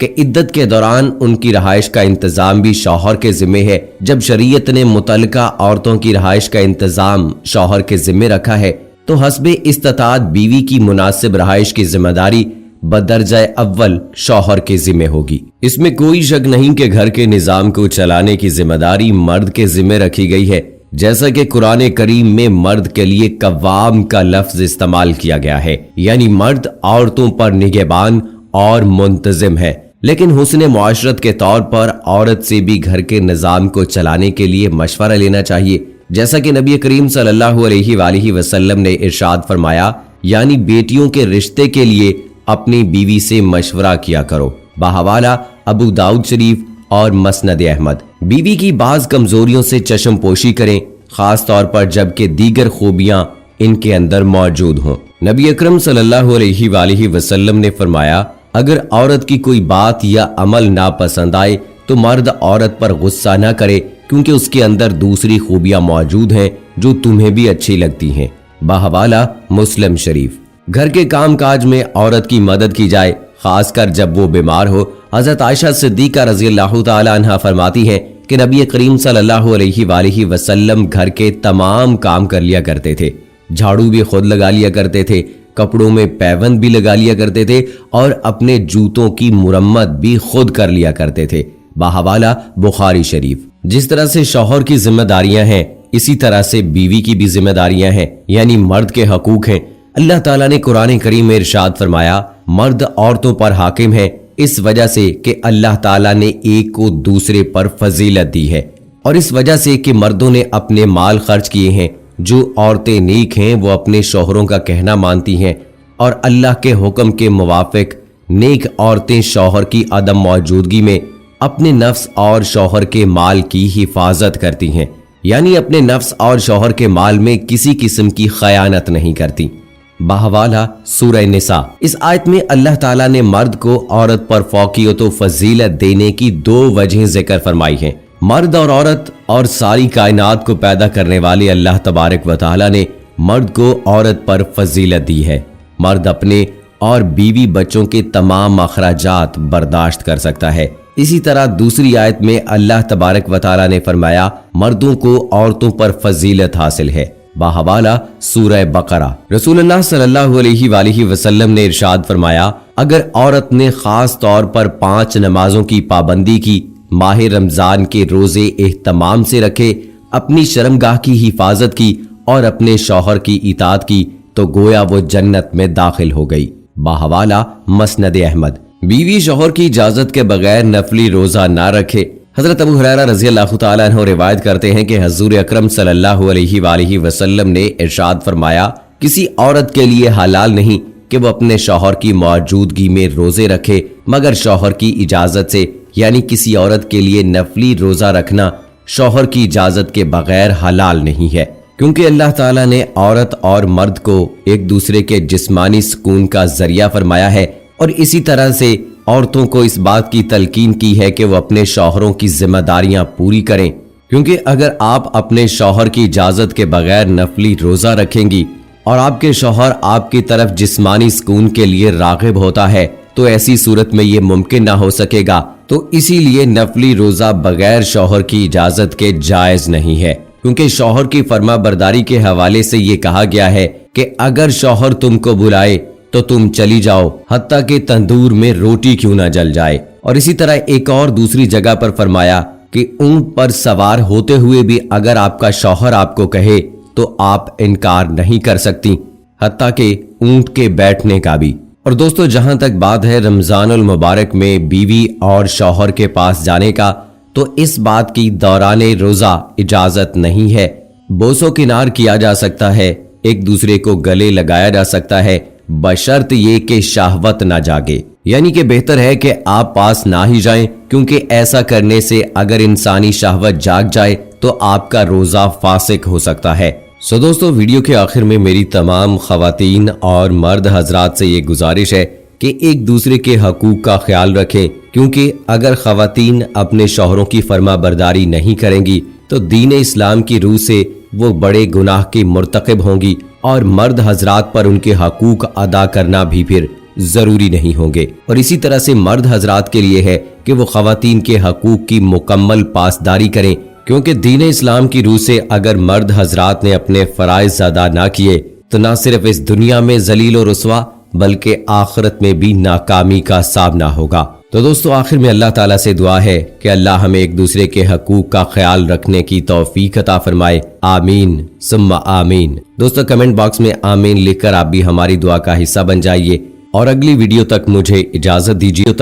کہ عدت کے دوران ان کی رہائش کا انتظام بھی شوہر کے ذمے ہے۔ جب شریعت نے متعلقہ عورتوں کی رہائش کا انتظام شوہر کے ذمے رکھا ہے تو حسب استطاعت بیوی کی مناسب رہائش کی ذمہ داری بدرجہ اول شوہر کے ذمے ہوگی۔ اس میں کوئی شک نہیں کہ گھر کے نظام کو چلانے کی ذمہ داری مرد کے ذمے رکھی گئی ہے، جیسا کہ قرآن کریم میں مرد کے لیے قوام کا لفظ استعمال کیا گیا ہے، یعنی مرد عورتوں پر نگہبان اور منتظم ہے۔ لیکن حسن معاشرت کے طور پر عورت سے بھی گھر کے نظام کو چلانے کے لیے مشورہ لینا چاہیے، جیسا کہ نبی کریم صلی اللہ علیہ وآلہ وسلم نے ارشاد فرمایا، یعنی بیٹیوں کے رشتے کے لیے اپنی بیوی سے مشورہ کیا کرو۔ بحوالہ ابو داؤد شریف اور مسند احمد۔ بیوی کی بعض کمزوریوں سے چشم پوشی کریں، خاص طور پر جب کہ دیگر خوبیاں ان کے اندر موجود ہوں۔ نبی اکرم صلی اللہ علیہ وآلہ وسلم نے فرمایا، اگر عورت کی کوئی بات یا عمل ناپسند آئے تو مرد عورت پر غصہ نہ کرے، کیونکہ اس کے اندر دوسری خوبیاں موجود ہیں جو تمہیں بھی اچھی لگتی ہیں۔ بحوالہ مسلم شریف۔ گھر کے کام کاج میں عورت کی مدد کی جائے، خاص کر جب وہ بیمار ہو۔ حضرت عائشہ صدیقہ رضی اللہ تعالی عنہا فرماتی ہیں کہ نبی کریم صلی اللہ علیہ وآلہ وسلم گھر کے تمام کام کر لیا کرتے تھے، جھاڑو بھی خود لگا لیا کرتے تھے، کپڑوں میں پیوند بھی لگا لیا کرتے تھے اور اپنے جوتوں کی مرمت بھی خود کر لیا کرتے تھے۔ بحوالہ بخاری شریف۔ جس طرح سے شوہر کی ذمہ داریاں ہیں، اسی طرح سے بیوی کی بھی ذمہ داریاں ہیں، یعنی مرد کے حقوق ہیں۔ اللہ تعالیٰ نے قرآن کریم میں ارشاد فرمایا، مرد عورتوں پر حاکم ہے، اس وجہ سے کہ اللہ تعالیٰ نے ایک کو دوسرے پر فضیلت دی ہے، اور اس وجہ سے کہ مردوں نے اپنے مال خرچ کیے ہیں۔ جو عورتیں نیک ہیں وہ اپنے شوہروں کا کہنا مانتی ہیں، اور اللہ کے حکم کے موافق نیک عورتیں شوہر کی عدم موجودگی میں اپنے نفس اور شوہر کے مال کی حفاظت کرتی ہیں، یعنی اپنے نفس اور شوہر کے مال میں کسی قسم کی خیانت نہیں کرتی۔ بحوالہ سورہ نساء۔ اس آیت میں اللہ تعالیٰ نے مرد کو عورت پر فوقیت و فضیلت دینے کی دو وجہیں ذکر فرمائی ہیں۔ مرد اور عورت اور ساری کائنات کو پیدا کرنے والے اللہ تبارک و تعالیٰ نے مرد کو عورت پر فضیلت دی ہے۔ مرد اپنے اور بیوی بچوں کے تمام اخراجات برداشت کر سکتا ہے۔ اسی طرح دوسری آیت میں اللہ تبارک و تعالیٰ نے فرمایا، مردوں کو عورتوں پر فضیلت حاصل ہے۔ بحوالہ سورہ بقرہ۔ رسول اللہ صلی اللہ علیہ وآلہ وسلم نے ارشاد فرمایا، اگر عورت نے خاص طور پر 5 نمازوں کی پابندی کی، ماہ رمضان کے روزے اہتمام سے رکھے، اپنی شرمگاہ کی حفاظت کی اور اپنے شوہر کی اطاعت کی، تو گویا وہ جنت میں داخل ہو گئی۔ بحوالہ مسند احمد۔ بیوی شوہر کی اجازت کے بغیر نفلی روزہ نہ رکھے۔ حضرت ابو ہریرہ رضی اللہ تعالیٰ عنہ روایت کرتے ہیں کہ حضور اکرم صلی اللہ علیہ وآلہ وسلم نے ارشاد فرمایا، کسی عورت کے لیے حلال نہیں کہ وہ اپنے شوہر کی موجودگی میں روزے رکھے مگر شوہر کی اجازت سے، یعنی کسی عورت کے لیے نفلی روزہ رکھنا شوہر کی اجازت کے بغیر حلال نہیں ہے، کیونکہ اللہ تعالیٰ نے عورت اور مرد کو ایک دوسرے کے جسمانی سکون کا ذریعہ فرمایا ہے، اور اسی طرح سے عورتوں کو اس بات کی تلقین کی ہے کہ وہ اپنے شوہروں کی ذمہ داریاں پوری کریں، کیونکہ اگر آپ اپنے شوہر کی اجازت کے بغیر نفلی روزہ رکھیں گی اور آپ کے شوہر آپ کی طرف جسمانی سکون کے لیے راغب ہوتا ہے تو ایسی صورت میں یہ ممکن نہ ہو سکے گا، تو اسی لیے نفلی روزہ بغیر شوہر کی اجازت کے جائز نہیں ہے، کیونکہ شوہر کی فرما برداری کے حوالے سے یہ کہا گیا ہے کہ اگر شوہر تم کو بلائے تو تم چلی جاؤ، حتیٰ کہ تندور میں روٹی کیوں نہ جل جائے۔ اور اسی طرح ایک اور دوسری جگہ پر فرمایا کہ اونٹ پر سوار ہوتے ہوئے بھی اگر آپ کا شوہر آپ کو کہے تو آپ انکار نہیں کر سکتی، حتیٰ کہ اونٹ کے بیٹھنے کا بھی۔ اور دوستو، جہاں تک بات ہے رمضان المبارک میں بیوی اور شوہر کے پاس جانے کا، تو اس بات کی دوران روزہ اجازت نہیں ہے۔ بوسو کنار کیا جا سکتا ہے، ایک دوسرے کو گلے لگایا جا سکتا ہے، بشرط یہ کہ شہوت نہ جاگے، یعنی کہ بہتر ہے کہ آپ پاس نہ ہی جائیں، کیونکہ ایسا کرنے سے اگر انسانی شہوت جاگ جائے تو آپ کا روزہ فاسق ہو سکتا ہے۔ دوستو، ویڈیو کے آخر میں میری تمام خواتین اور مرد حضرات سے یہ گزارش ہے کہ ایک دوسرے کے حقوق کا خیال رکھیں، کیونکہ اگر خواتین اپنے شوہروں کی فرما برداری نہیں کریں گی تو دین اسلام کی روح سے وہ بڑے گناہ کی مرتکب ہوں گی، اور مرد حضرات پر ان کے حقوق ادا کرنا بھی پھر ضروری نہیں ہوں گے۔ اور اسی طرح سے مرد حضرات کے لیے ہے کہ وہ خواتین کے حقوق کی مکمل پاسداری کریں، کیونکہ دین اسلام کی روح سے اگر مرد حضرات نے اپنے فرائض ادا نہ کیے تو نہ صرف اس دنیا میں ذلیل و رسوا بلکہ آخرت میں بھی ناکامی کا سامنا ہوگا۔ تو دوستو آخر میں اللہ تعالیٰ سے دعا ہے کہ اللہ ہمیں ایک دوسرے کے حقوق کا خیال رکھنے کی توفیق عطا فرمائے، آمین ثم آمین۔ دوستو کمنٹ باکس میں آمین لکھ کر آپ بھی ہماری دعا کا حصہ بن جائیے، اور اگلی ویڈیو تک مجھے اجازت دیجیے۔